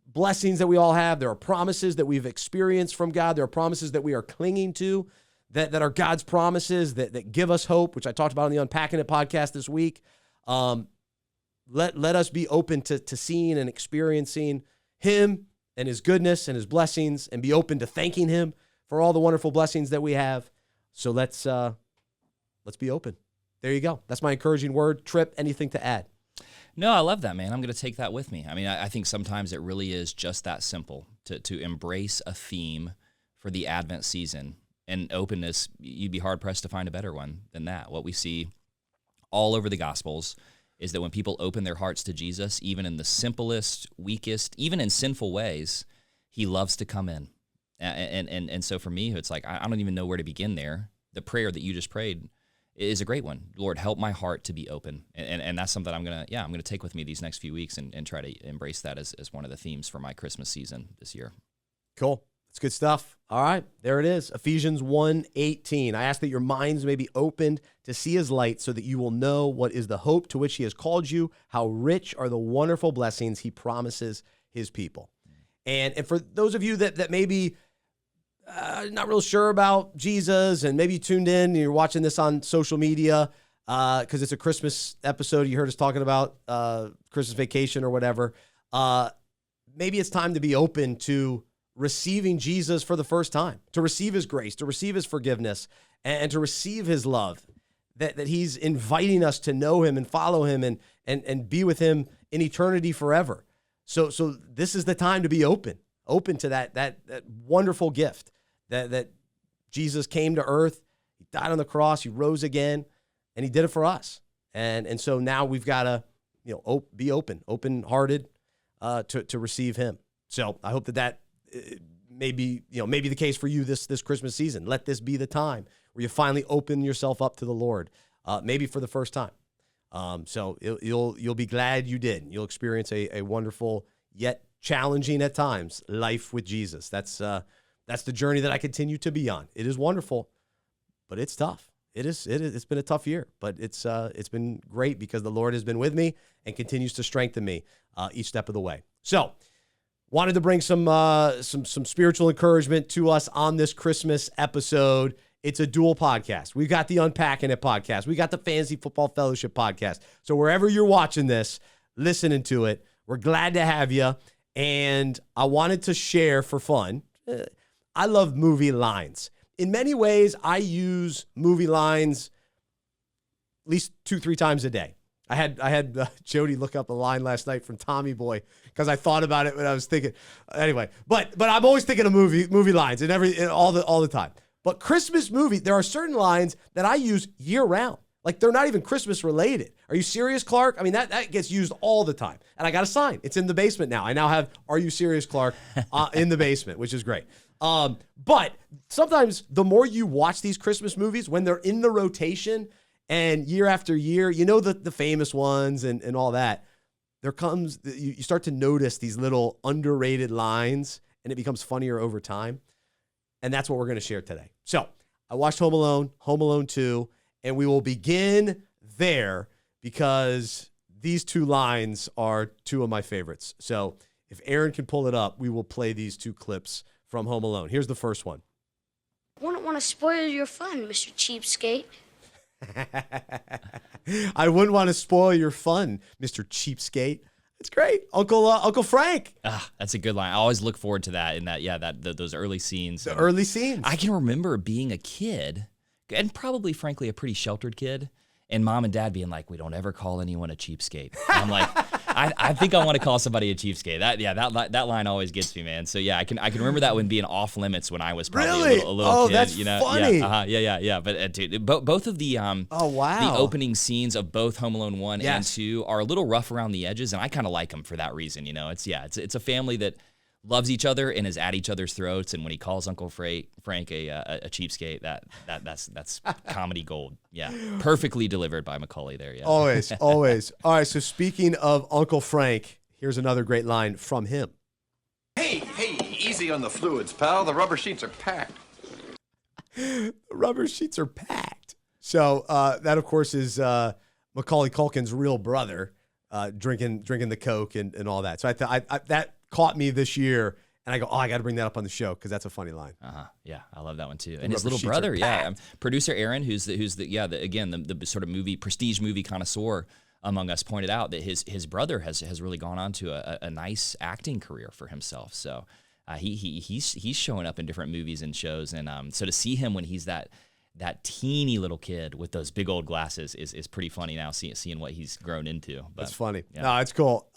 blessings that we all have. There are promises that we've experienced from God. There are promises that we are clinging to that are God's promises that give us hope, which I talked about on the Unpacking It podcast this week. Let us be open to seeing and experiencing him and his goodness and his blessings, and be open to thanking him for all the wonderful blessings that we have. So let's be open. There you go. That's my encouraging word. Trip, anything to add? No, I love that, man. I'm going to take that with me. I mean, I think sometimes it really is just that simple to embrace a theme for the Advent season. And openness, you'd be hard-pressed to find a better one than that. What we see all over the Gospels is that when people open their hearts to Jesus, even in the simplest, weakest, even in sinful ways, he loves to come in. And so for me, it's like, I don't even know where to begin there. The prayer that you just prayed is a great one. Lord, help my heart to be open. And that's something I'm going to take with me these next few weeks and try to embrace that as one of the themes for my Christmas season this year. Cool. That's good stuff. All right, there it is. Ephesians 1:18. I ask that your minds may be opened to see his light, so that you will know what is the hope to which he has called you, how rich are the wonderful blessings he promises his people. And for those of you that maybe not real sure about Jesus, and maybe you tuned in and you're watching this on social media because it's a Christmas episode, you heard us talking about Christmas vacation or whatever, maybe it's time to be open to receiving Jesus for the first time, to receive his grace, to receive his forgiveness, and to receive his love, that he's inviting us to know him and follow him and be with him in eternity forever. So this is the time to be open to that wonderful gift that Jesus came to earth, he died on the cross, he rose again, and he did it for us. And so now we've got to be open-hearted to receive him. So I hope that may be the case for you this Christmas season. Let this be the time where you finally open yourself up to the Lord, maybe for the first time. So you'll be glad you did. You'll experience a wonderful yet challenging at times life with Jesus. That's the journey that I continue to be on. It is wonderful, but it's tough. It's been a tough year, but it's been great because the Lord has been with me and continues to strengthen me each step of the way. So wanted to bring some spiritual encouragement to us on this Christmas episode. It's a dual podcast. We've got the Unpacking It podcast. We got the Fantasy Football Fellowship podcast. So wherever you're watching this, listening to it, we're glad to have you. And I wanted to share for fun I love movie lines. In many ways, I use movie lines at least 2-3 times a day. I had Jody look up a line last night from Tommy Boy because I thought about it when I was thinking. Anyway, but I'm always thinking of movie lines and all the time. But Christmas movie, there are certain lines that I use year round. Like they're not even Christmas related. Are you serious, Clark? I mean, that gets used all the time. And I got a sign. It's in the basement now. I now have "Are you serious, Clark?" In the basement, which is great. But sometimes the more you watch these Christmas movies, when they're in the rotation and year after year, you know, the famous ones and all that, you start to notice these little underrated lines and it becomes funnier over time. And that's what we're going to share today. So I watched Home Alone 2, and we will begin there because these two lines are two of my favorites. So if Aaron can pull it up, we will play these two clips from Home Alone. Here's the first one. Wouldn't want to spoil your fun, Mr. Cheapskate. I wouldn't want to spoil your fun, Mr. Cheapskate. It's great. Uncle Frank. That's a good line. I always look forward to that those early scenes. The early scenes. I can remember being a kid, and probably, frankly, a pretty sheltered kid, and mom and dad being like, "We don't ever call anyone a cheapskate." And I'm like, I think I want to call somebody a cheapskate. That line always gets me, man. So yeah, I can remember that one being off limits when I was probably a little kid. That's funny. Yeah. But dude, both of the the opening scenes of both Home Alone 1 and 2 are a little rough around the edges, and I kind of like them for that reason. You know, it's a family that loves each other and is at each other's throats. And when he calls Uncle Frank a cheapskate, that's comedy gold. Yeah, perfectly delivered by Macaulay there. Yeah, always. All right. So speaking of Uncle Frank, here's another great line from him. Hey, easy on the fluids, pal. The rubber sheets are packed. The rubber sheets are packed. So that, of course, is Macaulay Culkin's real brother drinking the Coke and all that. So I that caught me this year, and I go, I got to bring that up on the show because that's a funny line. Yeah, I love that one too. And his little brother, producer Aaron, who's the sort of prestige movie connoisseur among us, pointed out that his brother has really gone on to a nice acting career for himself. So he's showing up in different movies and shows, and so to see him when he's that teeny little kid with those big old glasses is pretty funny now, seeing what he's grown into. But, that's funny. Yeah. No, it's cool.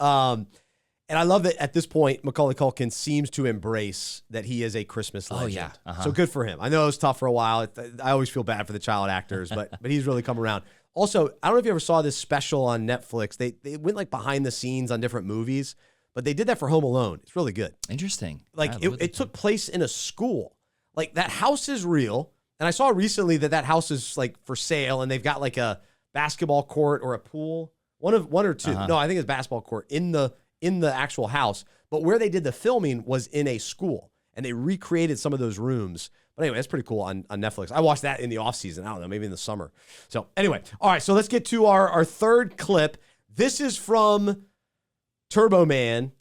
And I love that at this point, Macaulay Culkin seems to embrace that he is a Christmas legend. Oh, yeah. So good for him. I know it was tough for a while. I always feel bad for the child actors, but he's really come around. Also, I don't know if you ever saw this special on Netflix. They went like behind the scenes on different movies, but they did that for Home Alone. It's really good. Interesting. Like it took place in a school. Like that house is real. And I saw recently that house is like for sale, and they've got like a basketball court or a pool. One or two. No, I think it's basketball court in the actual house. But where they did the filming was in a school, and they recreated some of those rooms. But anyway, that's pretty cool on Netflix. I watched that in the off season. I don't know, maybe in the summer. So anyway, all right. So let's get to our third clip. This is from Turbo Man,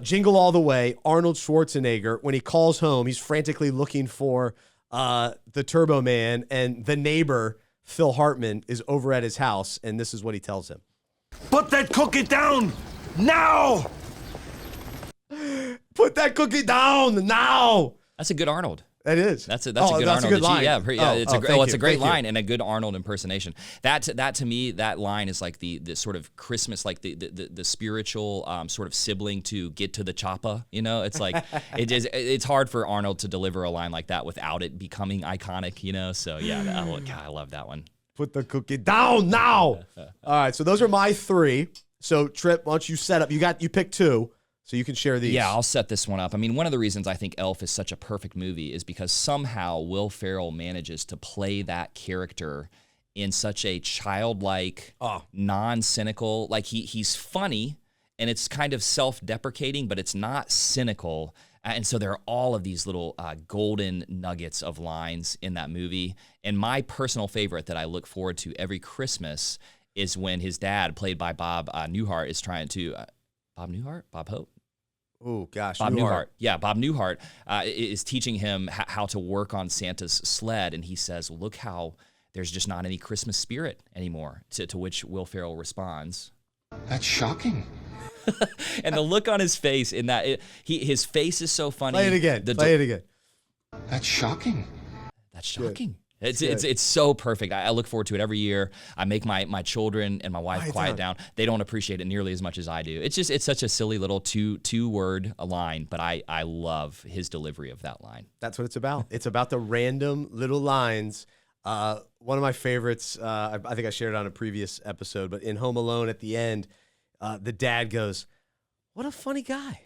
Jingle All the Way. Arnold Schwarzenegger, when he calls home, he's frantically looking for the Turbo Man, and the neighbor Phil Hartman is over at his house, and this is what he tells him. Put that cookie down now! Put that cookie down now! That's a good Arnold. It is. That's a good Arnold. A good line. It's a great line and a good Arnold impersonation. That to me, that line is like the sort of Christmas, like the spiritual sort of sibling to Get to the Choppa. You know, it's like it's hard for Arnold to deliver a line like that without it becoming iconic. You know, so yeah, I love that one. Put the cookie down now. All right, so those are my three. So Trip, why don't you set up? You picked two. So you can share these. Yeah, I'll set this one up. I mean, one of the reasons I think Elf is such a perfect movie is because somehow Will Ferrell manages to play that character in such a childlike, non-cynical, like he's funny and it's kind of self-deprecating, but it's not cynical. And so there are all of these little golden nuggets of lines in that movie. And my personal favorite that I look forward to every Christmas is when his dad, played by Bob Newhart, is trying to... Bob Newhart? Bob Hope? Oh, gosh. Bob Newhart. Yeah, Bob Newhart is teaching him how to work on Santa's sled, and he says, look how there's just not any Christmas spirit anymore, to which Will Ferrell responds. That's shocking. And the look on his face in that, his face is so funny. Play it again. That's shocking. That's shocking. It's so perfect. I look forward to it every year. I make my children and my wife quiet down. They don't appreciate it nearly as much as I do. It's such a silly little two word line, but I love his delivery of that line. That's what it's about. It's about the random little lines. One of my favorites, I think I shared it on a previous episode, but in Home Alone at the end, the dad goes, "What a funny guy.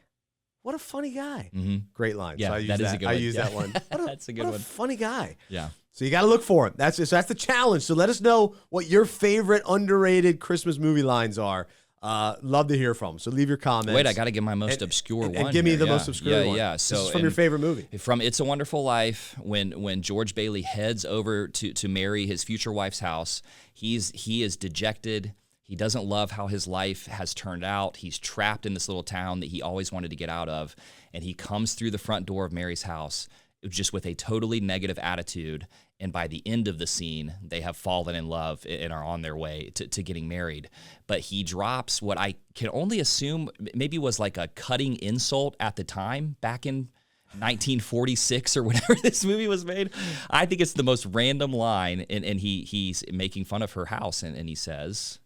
What a funny guy." Mm-hmm. Great line. Yeah, So I use that is a good one. I use Yeah. that one. That's a good what one. a funny guy. Yeah. So you got to look for him. That's the challenge. So let us know what your favorite underrated Christmas movie lines are. Love to hear from them. So leave your comments. Wait, I got to give my most obscure one. And give me here. the Yeah. most obscure one. Yeah. So this is from your favorite movie. From It's a Wonderful Life, when George Bailey heads over to marry his future wife's house, he is dejected. He doesn't love how his life has turned out. He's trapped in this little town that he always wanted to get out of, and he comes through the front door of Mary's house just with a totally negative attitude. And by the end of the scene, they have fallen in love and are on their way to getting married. But he drops what I can only assume maybe was like a cutting insult at the time, back in 1946 or whatever this movie was made. I think it's the most random line, and he's making fun of her house, and he says,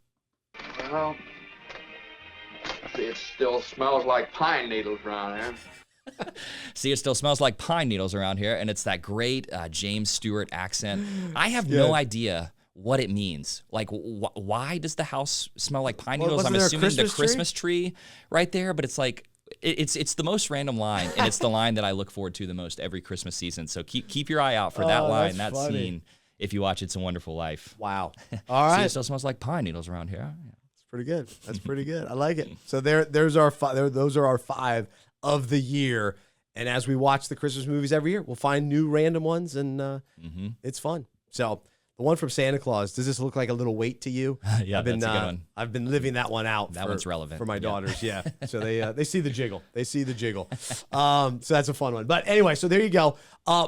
"Well, see, it still smells like pine needles around here." "See, it still smells like pine needles around here," and it's that great James Stewart accent. I have no idea what it means. Like, why does the house smell like pine needles? I'm assuming the Christmas tree right there, but it's like it's the most random line, and it's the line that I look forward to the most every Christmas season. So keep your eye out for that line, that scene, if you watch It's a Wonderful Life. Wow. All right. See, it still smells like pine needles around here. It's pretty good. That's pretty good. I like it. So those are our 5 of the year. And as we watch the Christmas movies every year, we'll find new random ones, and it's fun. So the one from Santa Claus, does this look like a little weight to you? Yeah, that's a good one. I've been living that one out. That one's relevant for my daughters. Yeah. So they see the jiggle. They see the jiggle. So that's a fun one. But anyway, so there you go.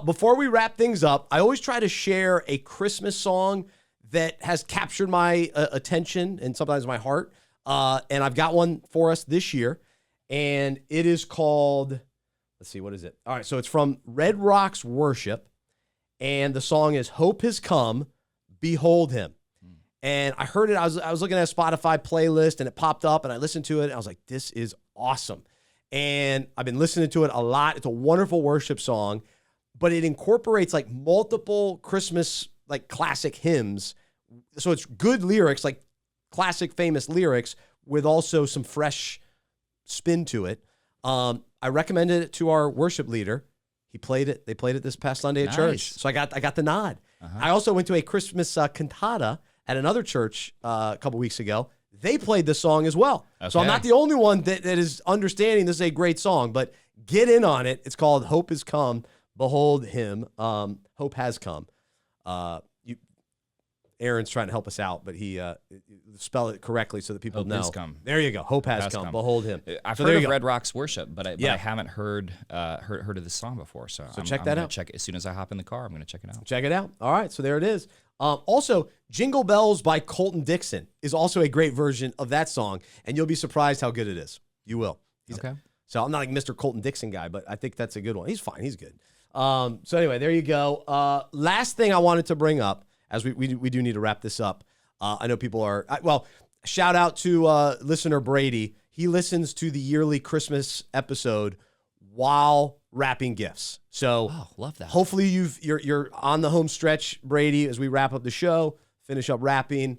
Before we wrap things up, I always try to share a Christmas song that has captured my attention and sometimes my heart. And I've got one for us this year, and it is called, let's see, what is it? All right, so it's from Red Rocks Worship, and the song is "Hope Has Come, Behold Him." And I heard it, I was looking at a Spotify playlist, and it popped up, and I listened to it, and I was like, this is awesome. And I've been listening to it a lot. It's a wonderful worship song, but it incorporates like multiple Christmas like classic hymns. So it's good lyrics, like classic famous lyrics, with also some fresh spin to it. I recommended it to our worship leader. He played it. They played it this past Sunday at church. So I got the nod. I also went to a Christmas cantata at another church a couple weeks ago. They played the song as well. Okay. So I'm not the only one that is understanding this is a great song, but get in on it. It's called "Hope Has Come, Behold Him." Hope has come. Aaron's trying to help us out, but he spell it correctly so that people know. Hope has come. There you go. Hope has come. Behold Him. I've heard of Red Rocks Worship, but I haven't heard of this song before. So check that out. Check it as soon as I hop in the car. I'm going to check it out. Check it out. All right, so there it is. Also, "Jingle Bells" by Colton Dixon is also a great version of that song, and you'll be surprised how good it is. You will. Okay. So I'm not like Mr. Colton Dixon guy, but I think that's a good one. He's fine. He's good. So anyway, there you go. Last thing I wanted to bring up, as we do need to wrap this up. I know people are, shout out to listener Brady. He listens to the yearly Christmas episode while wrapping gifts. So love that. Hopefully you're on the home stretch, Brady, as we wrap up the show, finish up wrapping.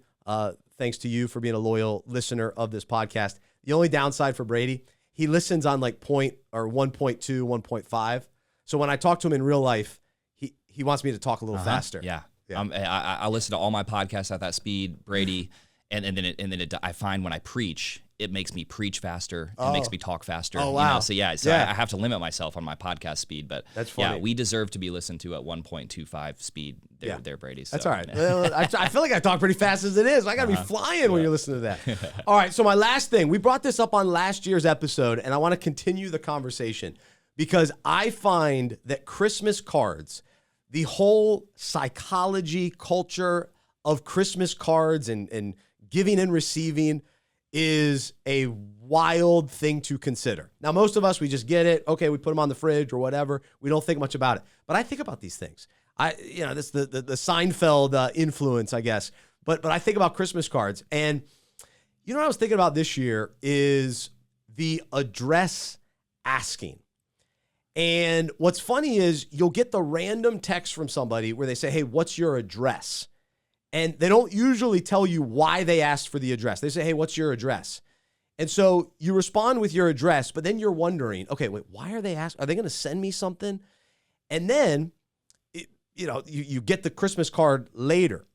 Thanks to you for being a loyal listener of this podcast. The only downside for Brady, he listens on like 1.2, 1.5. So when I talk to him in real life, he wants me to talk a little faster. Yeah. I listen to all my podcasts at that speed, Brady, and then I find when I preach, it makes me preach faster. It makes me talk faster. Oh, wow. So I have to limit myself on my podcast speed. But that's funny. Yeah, we deserve to be listened to at 1.25 speed there, Brady. So, that's all right. Well, I feel like I talk pretty fast as it is. I got to be flying when you're listening to that. All right, so my last thing. We brought this up on last year's episode, and I want to continue the conversation because I find that Christmas cards, the whole psychology, culture of Christmas cards and giving and receiving, is a wild thing to consider. Now, most of us, we just get it. Okay, we put them on the fridge or whatever. We don't think much about it. But I think about these things. This the Seinfeld influence, I guess. But I think about Christmas cards. And you know what I was thinking about this year is the address asking. And what's funny is you'll get the random text from somebody where they say, hey, what's your address? And they don't usually tell you why they asked for the address. They say, hey, what's your address? And so you respond with your address, but then you're wondering, okay, wait, why are they asking? Are they going to send me something? And then, you get the Christmas card later.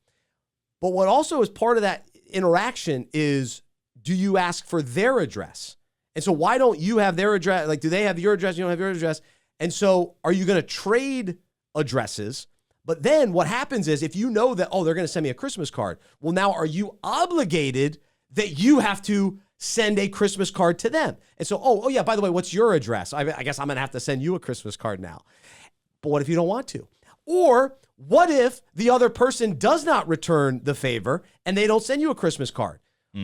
But what also is part of that interaction is, do you ask for their address? And so why don't you have their address? Like, do they have your address? You don't have your address. And so are you going to trade addresses? But then what happens is if you know that, they're going to send me a Christmas card. Well, now are you obligated that you have to send a Christmas card to them? And so, yeah, by the way, what's your address? I guess I'm going to have to send you a Christmas card now. But what if you don't want to? Or what if the other person does not return the favor and they don't send you a Christmas card?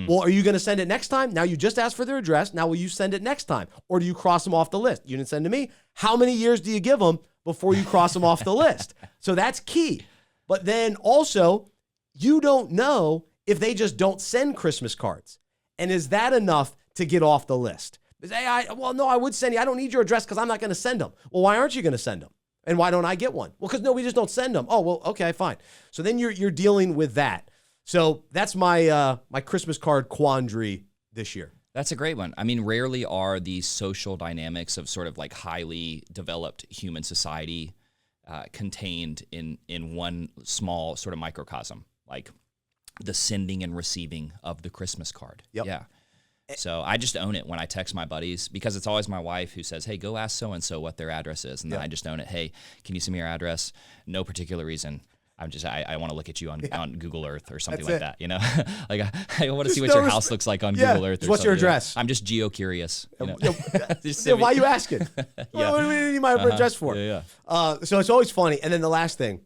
Well, are you going to send it next time? Now you just asked for their address. Now will you send it next time? Or do you cross them off the list? You didn't send to me. How many years do you give them before you cross them off the list? So that's key. But then also, you don't know if they just don't send Christmas cards. And is that enough to get off the list? Hey, no, I would send you. I don't need your address because I'm not going to send them. Well, why aren't you going to send them? And why don't I get one? Well, because no, we just don't send them. Oh, well, okay, fine. So then you're dealing with that. So that's my my Christmas card quandary this year. That's a great one. I mean, rarely are the social dynamics of sort of like highly developed human society contained in one small sort of microcosm, like the sending and receiving of the Christmas card. Yep. Yeah. So I just own it when I text my buddies because it's always my wife who says, hey, go ask so-and-so what their address is. And then I just own it. Hey, can you send me your address? No particular reason. I want to look at you on Google Earth or something like that, like I want to see what your house looks like on Google Earth. What's your address? I'm just geo-curious. Why are you asking? What do you need my address for? Yeah. So it's always funny. And then the last thing,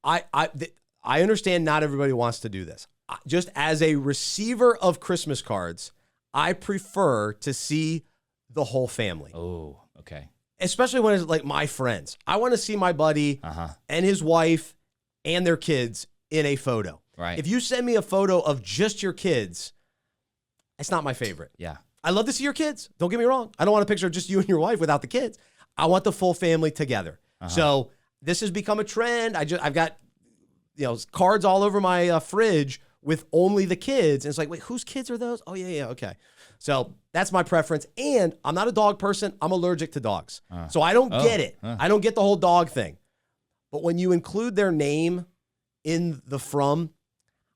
I understand not everybody wants to do this. Just as a receiver of Christmas cards, I prefer to see the whole family. Oh, okay. Especially when it's like my friends. I want to see my buddy and his wife and their kids in a photo. Right. If you send me a photo of just your kids, it's not my favorite. Yeah. I love to see your kids. Don't get me wrong. I don't want a picture of just you and your wife without the kids. I want the full family together. So this has become a trend. I've got cards all over my fridge with only the kids. And it's like, wait, whose kids are those? Oh, yeah, okay. So that's my preference. And I'm not a dog person. I'm allergic to dogs. So I don't get it. I don't get the whole dog thing. But when you include their name in the from.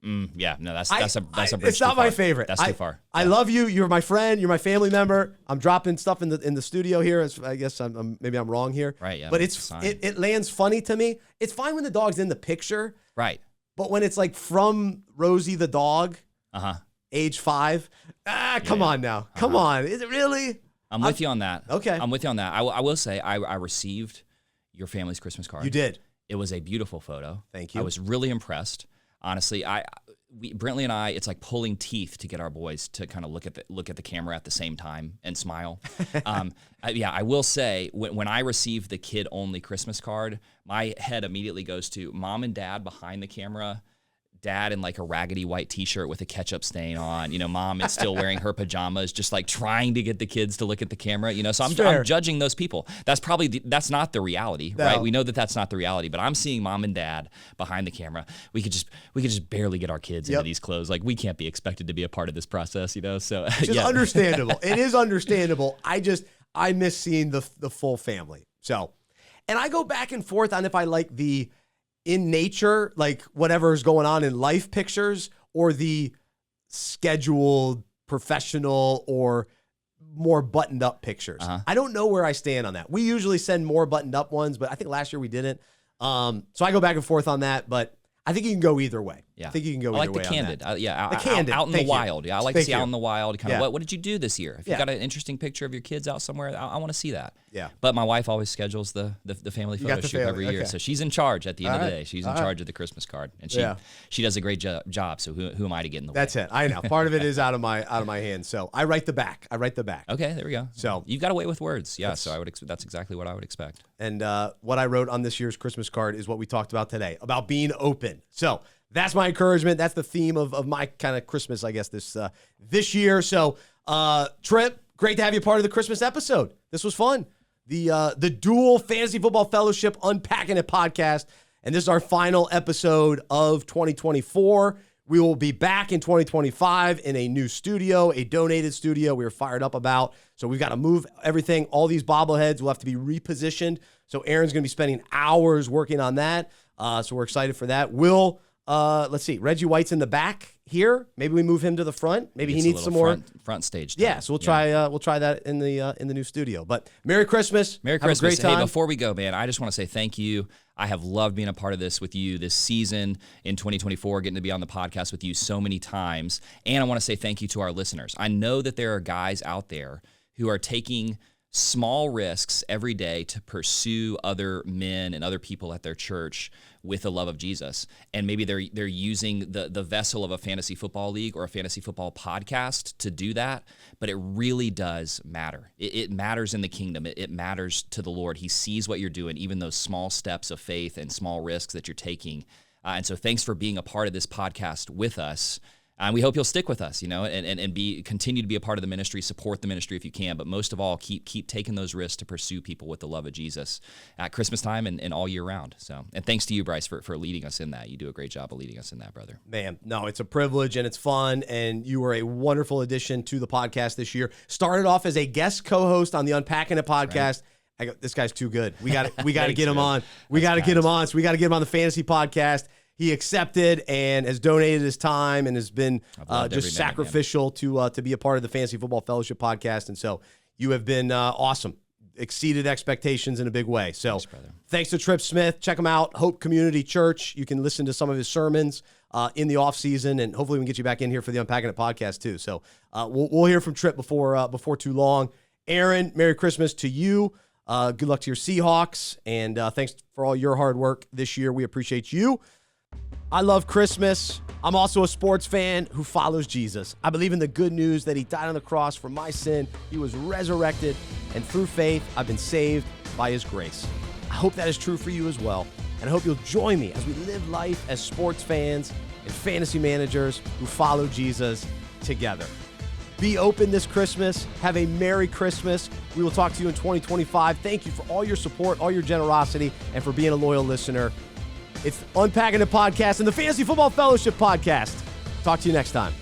That's a bridge. It's not my favorite. That's too far. I love you. You're my friend. You're my family member. I'm dropping stuff in the studio here. I guess maybe I'm wrong here. Right, yeah. But it lands funny to me. It's fine when the dog's in the picture. Right. But when it's like from Rosie the dog, age 5, come on now. Come on. Is it really? I'm with you on that. Okay. I'm with you on that. I will say I received your family's Christmas card. You did. It was a beautiful photo. Thank you. I was really impressed. Honestly, Brentley and I, it's like pulling teeth to get our boys to kind of look at the camera at the same time and smile. I will say when I received the kid-only Christmas card, my head immediately goes to mom and dad behind the camera. Dad in like a raggedy white t-shirt with a ketchup stain on, mom is still wearing her pajamas, just like trying to get the kids to look at the camera, so I'm judging those people. That's not the reality, right? We know that that's not the reality, but I'm seeing mom and dad behind the camera. We could just barely get our kids into these clothes. Like we can't be expected to be a part of this process, so Which is understandable. It is understandable. I miss seeing the full family. So, and I go back and forth on if I like the in nature, like whatever's going on in life pictures, or the scheduled professional or more buttoned up pictures. I don't know where I stand on that. We usually send more buttoned up ones, but I think last year we didn't. So I go back and forth on that, but I think you can go either way. Yeah. I think you can go I like either way the on candid. that. The candid. Out in Thank the you. wild. Yeah, I like Thank to see you. out in the wild. Kind of Yeah. what did you do this year? If Yeah. you've got an interesting picture of your kids out somewhere, I want to see that. Yeah. But my wife always schedules the family You got photo the shoot family, every year, okay. so she's in charge at the end of the right. day. She's All in right. charge of the Christmas card, and Yeah. she does a great job. So who am I to get in the way? That's it. I know. Part of it is out of my hands. So I write the back. Okay, there we go. So- you've got a way with words. Yeah, so I would that's exactly what I would expect. And what I wrote on this year's Christmas card is what we talked about today, about being open. So that's my encouragement. That's the theme of my kind of Christmas, I guess, this year. So, Trip, great to have you part of the Christmas episode. This was fun. The Dual Fantasy Football Fellowship Unpacking It podcast. And this is our final episode of 2024. We will be back in 2025 in a new studio, a donated studio we were fired up about. So we've got to move everything. All these bobbleheads will have to be repositioned. So Aaron's going to be spending hours working on that. So we're excited for that. Let's see. Reggie White's in the back here. Maybe we move him to the front. Maybe he It's a needs some little more front stage time. Yeah, so we'll try that in the new studio. But Merry Christmas. Merry Have Christmas. a great time. Hey, before we go, man, I just want to say thank you. I have loved being a part of this with you this season in 2024, getting to be on the podcast with you so many times. And I want to say thank you to our listeners. I know that there are guys out there who are taking small risks every day to pursue other men and other people at their church with the love of Jesus. And maybe they're using the vessel of a fantasy football league or a fantasy football podcast to do that. But it really does matter. It matters in the kingdom. It matters to the Lord. He sees what you're doing, even those small steps of faith and small risks that you're taking. And so thanks for being a part of this podcast with us. And we hope you'll stick with us, and continue to be a part of the ministry, support the ministry if you can. But most of all, keep taking those risks to pursue people with the love of Jesus at Christmas time and all year round. So, and thanks to you, Bryce, for leading us in that. You do a great job of leading us in that, brother. Man, no, it's a privilege and it's fun. And you were a wonderful addition to the podcast this year. Started off as a guest co-host on the Unpacking It podcast. Right. I go, this guy's too good. We got to get him on. We got to get him on. So we got to get him on the fantasy podcast. He accepted and has donated his time and has been just sacrificial to be a part of the Fantasy Football Fellowship podcast. And so you have been awesome, exceeded expectations in a big way. So thanks to Trip Smith. Check him out, Hope Community Church. You can listen to some of his sermons in the off season, and hopefully we can get you back in here for the Unpacking It podcast too. So we'll hear from Trip before too long. Aaron, Merry Christmas to you. Good luck to your Seahawks, and thanks for all your hard work this year. We appreciate you. I love Christmas. I'm also a sports fan who follows Jesus. I believe in the good news that he died on the cross for my sin. He was resurrected, and through faith, I've been saved by his grace. I hope that is true for you as well, and I hope you'll join me as we live life as sports fans and fantasy managers who follow Jesus together. Be open this Christmas. Have a Merry Christmas. We will talk to you in 2025. Thank you for all your support, all your generosity, and for being a loyal listener. It's Unpacking It podcast and the Fantasy Football Fellowship podcast. Talk to you next time.